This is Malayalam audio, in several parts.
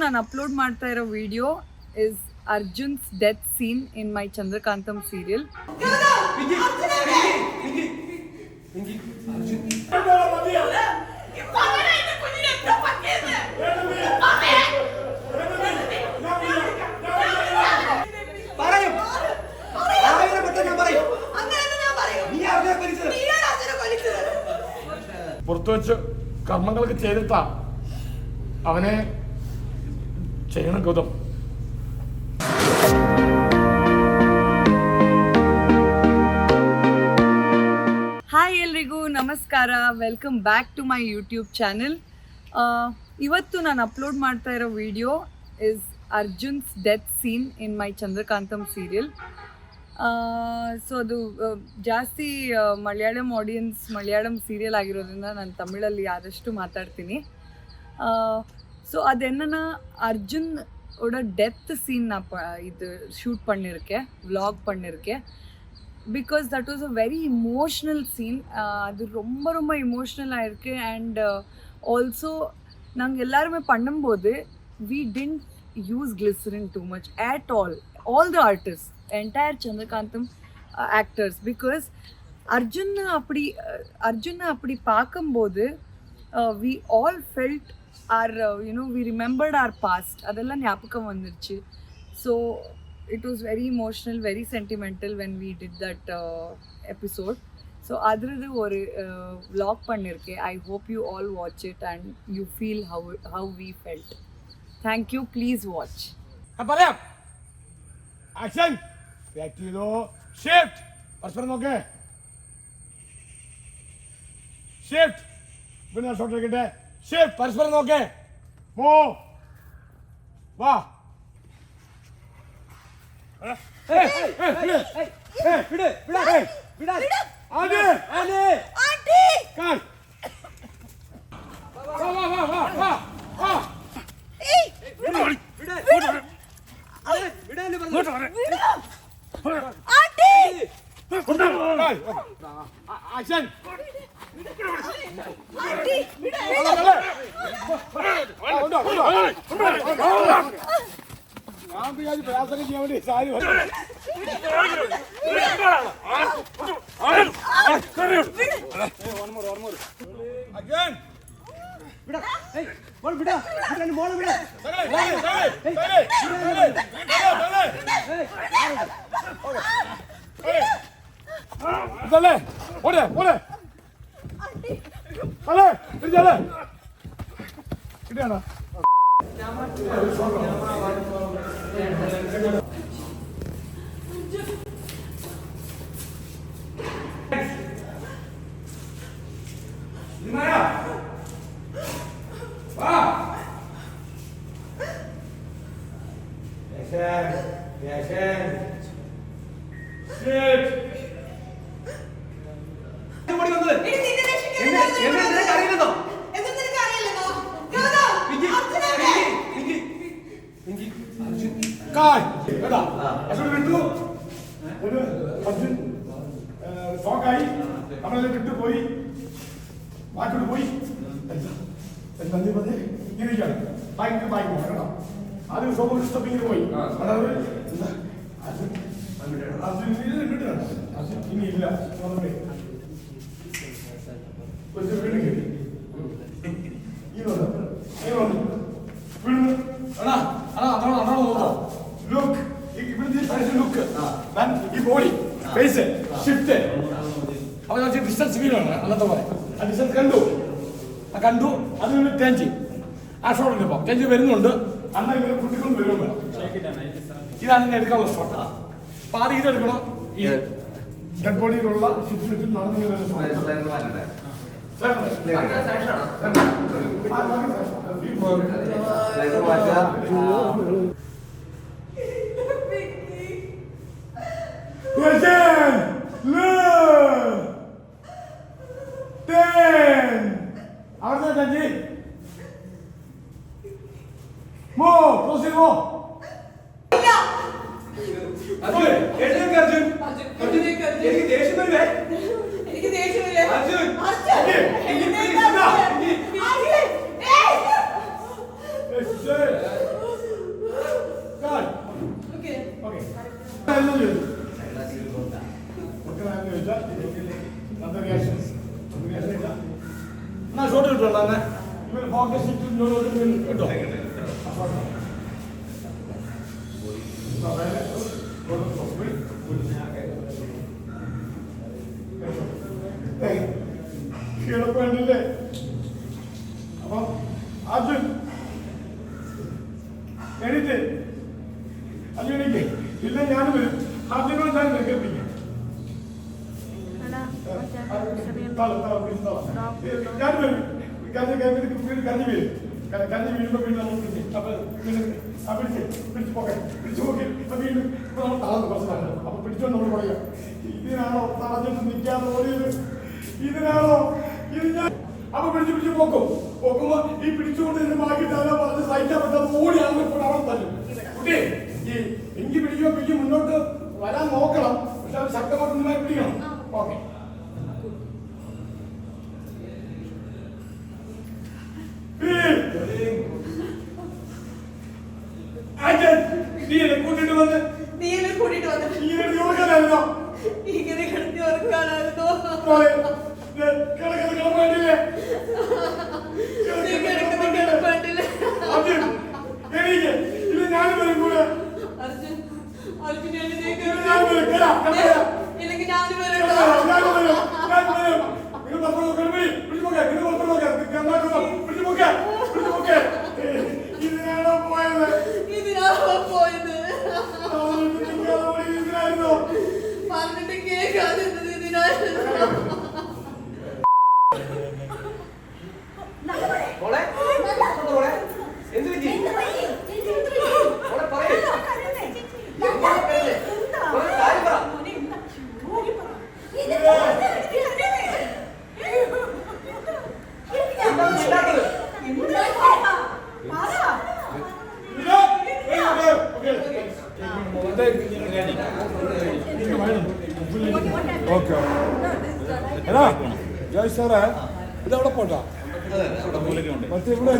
ನಾನು ಅಪ್ಲೋಡ್ ಮಾಡ್ತಾ ಇರೋ video is Arjun's death scene in my Chandrakantham serial. പുറത്തു വെച്ച് കർമ്മങ്ങളൊക്കെ ചെയ്തിട്ടാ അവനെ ചെയ്യണം ഗൗതം. ಹಾಯ್ ಎಲ್ರಿಗೂ ನಮಸ್ಕಾರ, welcome back to my YouTube channel. ಇವತ್ತು ನಾನು ಅಪ್ಲೋಡ್ ಮಾಡ್ತಾ ಇರೋ video is Arjun's death scene in my Chandrakantham serial. So ಅದು ಜಾಸ್ತಿ ಮಲಯಾಳಂ ಆಡಿಯನ್ಸ್, ಮಲಯಾಳಂ ಸೀರಿಯಲ್ ಆಗಿರೋದ್ರಿಂದ ನಾನು ತಮಿಳಲ್ಲಿ ಆದಷ್ಟು ಮಾತಾಡ್ತೀನಿ. ஸோ அது என்னென்னா அர்ஜுனோட டெத் சீன் நான் இது ஷூட் பண்ணியிருக்கேன், விலாக் பண்ணியிருக்கேன். Because that was a very emotional scene. அது ரொம்ப ரொம்ப இமோஷ்னலாக இருக்குது. அண்ட் ஆல்சோ நாங்கள் எல்லாருமே பண்ணும்போது we didn't use glycerin too much at all the artists, entire Chandrakantham actors, because அர்ஜுனை அப்படி பார்க்கும்போது we all felt our we remembered our past. அதெல்லாம் ஞாபகம் வந்துருச்சு. So it was very emotional, very sentimental when we did that episode. So அதாவது ஒரு vlog பண்ணிருக்கேன். I hope you all watch it and you feel how we felt. Thank you, please watch. പറയാം. ആക്ഷൻ. ബാക്ക് ചെയ്തോ. ഷിഫ്റ്റ്. പരസ്പരം നോക്കേ. ഷിഫ്റ്റ്. പിന്നെ ഷോട്ട് എടുക്കട്ടെ. ഷിഫ്റ്റ്. പരസ്പരം നോക്കേ. മോ. വാ. ആക്ഷൻ. ഞാൻ വിചാരിച്ചു പ്രയാസം ചെയ്യാൻ വേണ്ടി സാരി ഇതല്ലേ ഓടെ ഓടെ അല്ലേ ഇരിച്ചല്ലേ ഇടിയാണോ ഷോക്കായി നമ്മളെല്ലാം വിട്ടുപോയി, വാക്കോട്ട് പോയി. ഇരിക്കുകയാണ്. ബാങ്ക് കേട്ടോ. ആദ്യം ഷോപ്പ് സ്റ്റപ്പിങ്ങിന് പോയി. ഇനി ഇല്ല വീട് കയറി ലുക്ക് ലുക്ക് ഈ ബോഡി ഫേസ് ഷിഫ്റ്റ്. അപ്പോൾ ഡിസ്റ്റൻസ് വീടാണ് അന്നത്തെ പോലെ. ആ ഡിസ്റ്റൻസ് കണ്ടു അത് ചേഞ്ച്. ആ ഷോട്ടുണ്ട്. ഇപ്പോൾ ചേഞ്ച് വരുന്നുണ്ട്. അന്ന ഇങ്ങനെ കുട്ടികളും വരും. ഇതാണ് ഇങ്ങനെ എടുക്കാനുള്ള ഷോട്ട്. അപ്പോൾ ആദ്യം ഇതെടുക്കണം. ഈ ഡെഡ് ബോഡിയിലുള്ള ഷിഫ്റ്റ് നടന്നു അവിടെ തന്നെ മോ ക്ലോസിൽ മോ ഇട്ടുണ്ടോ ഇവർ ഫോക്കസ് കേട്ടോ എളുപ്പമുണ്ടല്ലേ അപ്പം അർജുൻ എണീറ്റ് അർജുൻ എനിക്ക് ഇല്ല ഞാനും വരും അർജുനോട് ഞാൻ കേൾപ്പിക്കാം ഞാൻ വരും കഞ്ഞി വീഴും കഞ്ഞി വീഴുമ്പോ വീണ്ടും നമ്മൾ പിടിച്ച് പോകെ പിടിച്ചു പോകെ വീണ്ടും ഇപ്പൊ നമ്മൾ തളർന്നു കുറച്ച് നാളെ അപ്പൊ പിടിച്ചോണ്ട് നമ്മൾ പറയാം ഇതിനാണോ തളഞ്ഞിട്ട് നിൽക്കാതെ ഓടിയത് ഇതിനാണോ ഇത് ഞാൻ അപ്പൊ പിടിച്ച് പോക്കുമ്പോ ഈ പിടിച്ചുകൊണ്ട് ഇതിന് മാറ്റിട്ട് അതാ പറഞ്ഞ് സഹിക്കാൻ പറ്റാതെ ഓടി അവിടെ അവിടെ തല്ലും കുട്ടി ഈ എങ്കി പിടിക്കുമ്പോ മുന്നോട്ട് വരാൻ നോക്കണം പക്ഷെ അത് ശക്തമായിട്ട് നിന്നായി പിടിക്കണം ഓക്കെ കൂട്ടിട്ട് വന്ന് ഓർക്കാനായിരുന്നോ ഇങ്ങനെ കിടത്തി ഓർക്കാനായിരുന്നോ കിടക്കില്ലേ ഇത് ഞാനും വരും കൂടെ ഇതിനാണോ പോയത് ഇതിനായിരുന്നോ പറഞ്ഞിട്ട് കേൾക്കാതെ ഇതിനായിരുന്നു എടാ ജോയ് സാറേ ഇതവിടെ പോട്ടാ മറ്റേ ഇവിടെ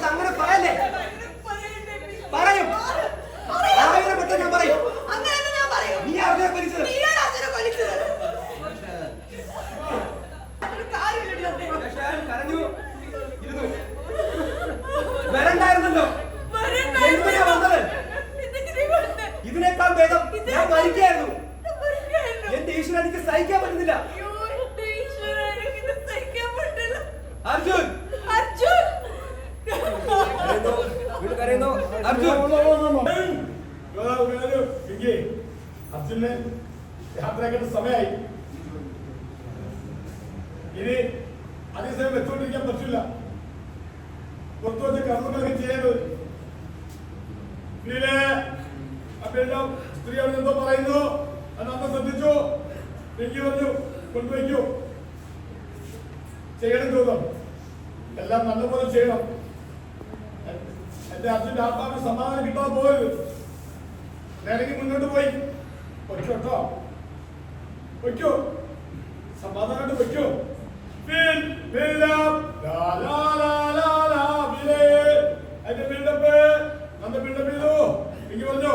അങ്ങനെ പറയല്ലേ പറയും ഞാൻ പറയും നീ അവരെ പരിചയം കരഞ്ഞു ഇരുന്നു വരണ്ടായിരുന്നല്ലോ എന്തിനാ വന്നത് ഇതിനേക്കാൾ ഭേദം ഞാൻ മരിക്കായിരുന്നു എന്റെ ഈശ്വരൻ എനിക്ക് സഹിക്കാൻ പറ്റുന്നില്ല അർജുൻ കരയുന്നു അർജുനെ യാത്രയാക്കേണ്ട സമയമായി ഇനി അതേസമയം വെച്ചോണ്ടിരിക്കാൻ പറ്റില്ല പുറത്തു വെച്ച് കർമ്മങ്ങളൊക്കെ ചെയ്യരുത് പിന്നീട് അപ്പെല്ലാം സ്ത്രീയോട് എന്തോ പറയുന്നു അത് അന്ന് ശ്രദ്ധിച്ചു എനിക്ക് പറഞ്ഞു കൊണ്ടുവയ്ക്കൂ ചെയ്യണം തോന്നും എല്ലാം നല്ലപോലെ ചെയ്യണം എന്റെ അർജുന്റെ ആത്മാവിന് സമാധാനം കിട്ടാൻ പോകരുത് നേരെങ്കിൽ മുന്നോട്ട് പോയി വയ്ക്കോ കേട്ടോ, വയ്ക്കോ, സമാധാനമായിട്ട് വയ്ക്കോ. അതിന്റെ ബിൽഡപ്പ് നല്ല ബിൽഡപ്പ് ചെയ്തു. എനിക്ക് പറഞ്ഞോ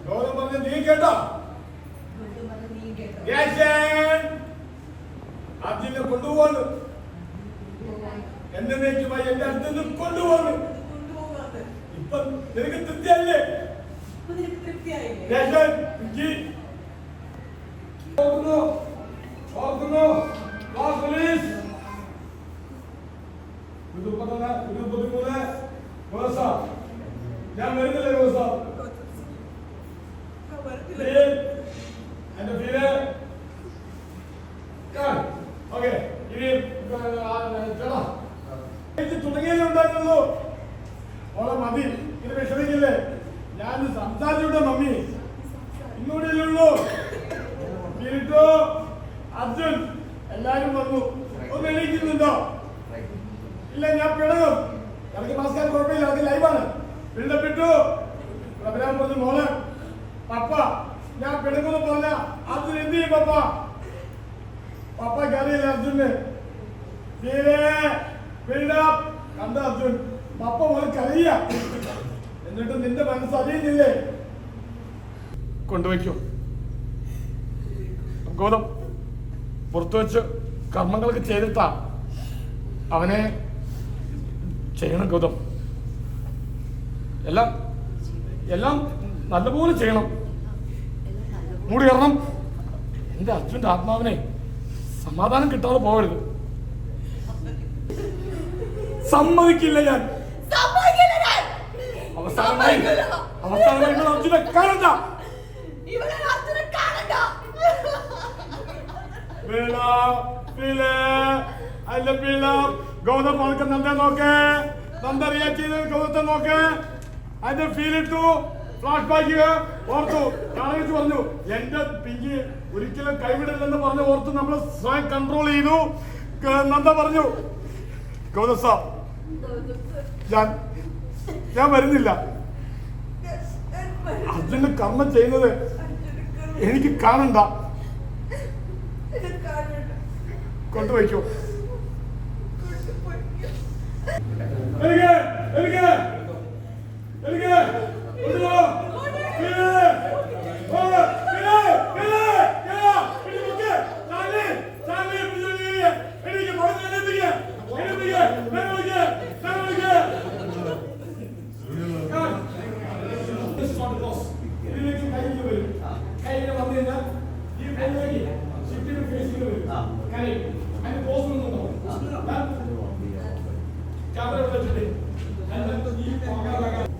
ഗൗതം പറഞ്ഞ നീ കേട്ടോ. അർജുനെ കൊണ്ടുപോകുന്നു, എന്നേക്കുമായി എന്റെ അടുത്ത് നിന്ന് കൊണ്ടുപോകുന്നു. ഇപ്പൊ നിനക്ക് തൃപ്തിയല്ലേ? ഞാൻ വരുന്നില്ല എന്റെ പേര് ഓക്കെ. ഇനി തുടങ്ങിയല്ലേ ഉണ്ടായിരുന്നുള്ളൂ. ഓളെ മതി, ഇത് വിഷമിക്കില്ലേ? ഞാൻ സംസാരിച്ചോട്ടെ മമ്മി, ഇന്നൂടെയുള്ളൂ. അർജുൻ എല്ലാരും വന്നു. ഒന്ന് എണീക്കുന്നുണ്ടോ? ഇല്ല, ഞാൻ പിണങ്ങും. എനിക്ക് നമസ്കാരം കുഴപ്പമില്ല, അത് ലൈവാണ്. പിണ്ടപ്പെട്ടു പ്രഭരാൻ പറഞ്ഞു മോളെ പപ്പ ഞാൻ പിണങ്ങുന്നു പറഞ്ഞ അർജുൻ എന്ത് ചെയ്യും? പപ്പയ്ക്ക് അറിയില്ല അർജുന്. കണ്ട അർജുൻ പപ്പ പോലെ കരയ, എന്നിട്ട് നിന്റെ മനസ്സ് അറിയുന്നില്ലേ? കൊണ്ടുവയ്ക്കോ ഗൗതം. പുറത്തു വെച്ച് കർമ്മങ്ങളൊക്കെ ചെയ്തിട്ടാ അവനെ ചെയ്യണം ഗൗതം. എല്ലാം എല്ലാം നല്ലപോലെ ചെയ്യണം. മൂടി കയറണം. എന്റെ അർജുന്റെ ആത്മാവിനെ സമാധാനം കിട്ടാതെ പോകരുത്. സമ്മതിക്കില്ല ഞാൻ. അവസാനമായി അർജുനെ കാണണ്ട. ഗൗതം അവൾക്ക് നന്ദ നോക്ക്, നന്ദ റിയാക്ട് ചെയ്ത് ഗൗതത്തെ നോക്ക്. അതിന്റെ ഫീൽ ഇട്ടു, ഫ്ലാഷ് ബാക്ക് ഓർത്തു. കാണിച്ചു പറഞ്ഞു എന്റെ പിങ്കി ഒരിക്കലും കൈവിടില്ലെന്ന് പറഞ്ഞു ഓർത്തു. നമ്മൾ സ്വയം കൺട്രോൾ ചെയ്തു. നന്ദ പറഞ്ഞു ഗൗതം സാർ ഞാൻ വരുന്നില്ല. അർജുന് കർമ്മം ചെയ്യുന്നത് എനിക്ക് കാണണ്ട. കൊണ്ടുപോയിക്കോ.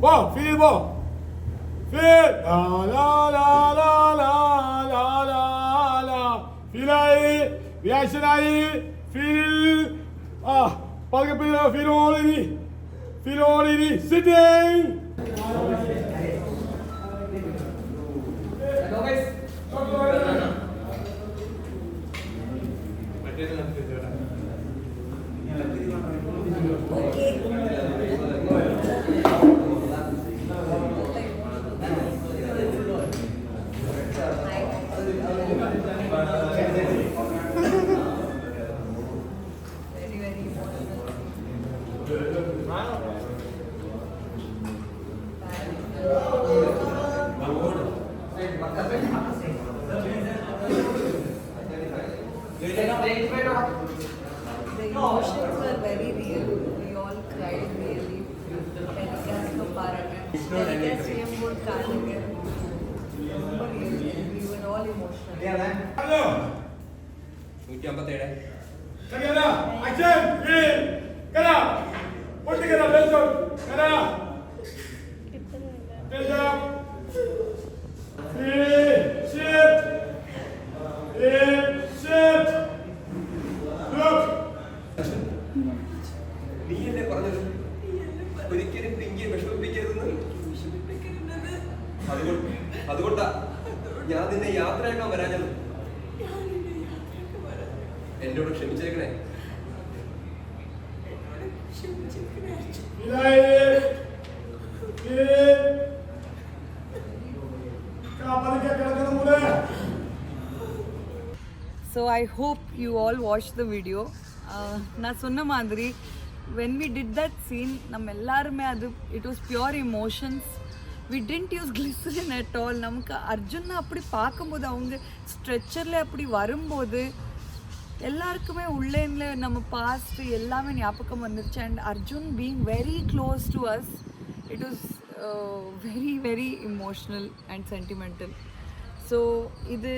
Wow, feel it, wow. Feel. La la la la la la la la. Feel I. Reaction I. Feel. Feel all in it. Feel all in it. Sitting. The emotions were very real. We all cried really. We were all emotional. Together, action, feel, get up, put together, let's go, get up, get up, shift, look. നീയല്ലേ പറഞ്ഞത് ഒരിക്കലും പിങ്കിയെ വിഷമിപ്പിക്കരുതെന്ന്? അതുകൊണ്ടാ ഞാൻ നിന്നെ യാത്രയാക്കാൻ വരാഞ്ഞത്. എന്നോട് ക്ഷമിച്ചേക്കണേ. So I hope you all watch the video. நான் சொன்ன மாதிரி when we did that scene நம்ம எல்லாருமே அது it was pure emotions. We didn't use glycerine at all. நமக்கு அர்ஜுனை அப்படி பார்க்கும்போது அவங்க ஸ்ட்ரெச்சரில் அப்படி வரும்போது எல்லாருக்குமே உள்ளேன்னு நம்ம பாஸ்ட் எல்லாமே ஞாபகம் வந்துருச்சு. And Arjun being very close to us, it was very very emotional and sentimental. So இது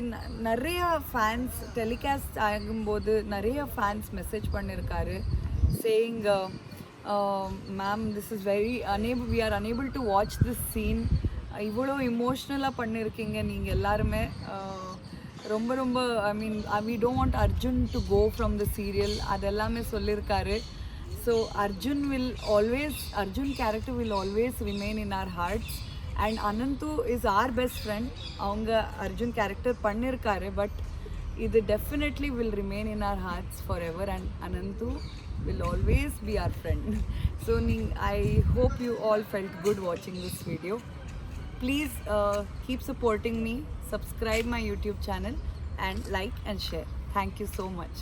நிறைய ஃபேன்ஸ் டெலிகாஸ்ட் ஆகும்போது நிறைய ஃபேன்ஸ் மெசேஜ் பண்ணியிருக்காரு saying ma'am this is very we are unable to watch this scene. இவ்வளோ இமோஷ்னலாக பண்ணியிருக்கீங்க நீங்கள் எல்லாருமே. ரொம்ப ரொம்ப I mean we don't want Arjun to go from the serial அதெல்லாமே சொல்லியிருக்காரு. So Arjun character will always remain in our hearts. And Ananthu is our best friend. அவங்க அர்ஜுன் கேரக்டர் பண்ணியிருக்காரு. பட் இது definitely will remain in our hearts forever. And Ananthu will always be our friend. So I hope you all felt good watching this video. Please keep supporting me, subscribe my YouTube channel and like and share. Thank you so much.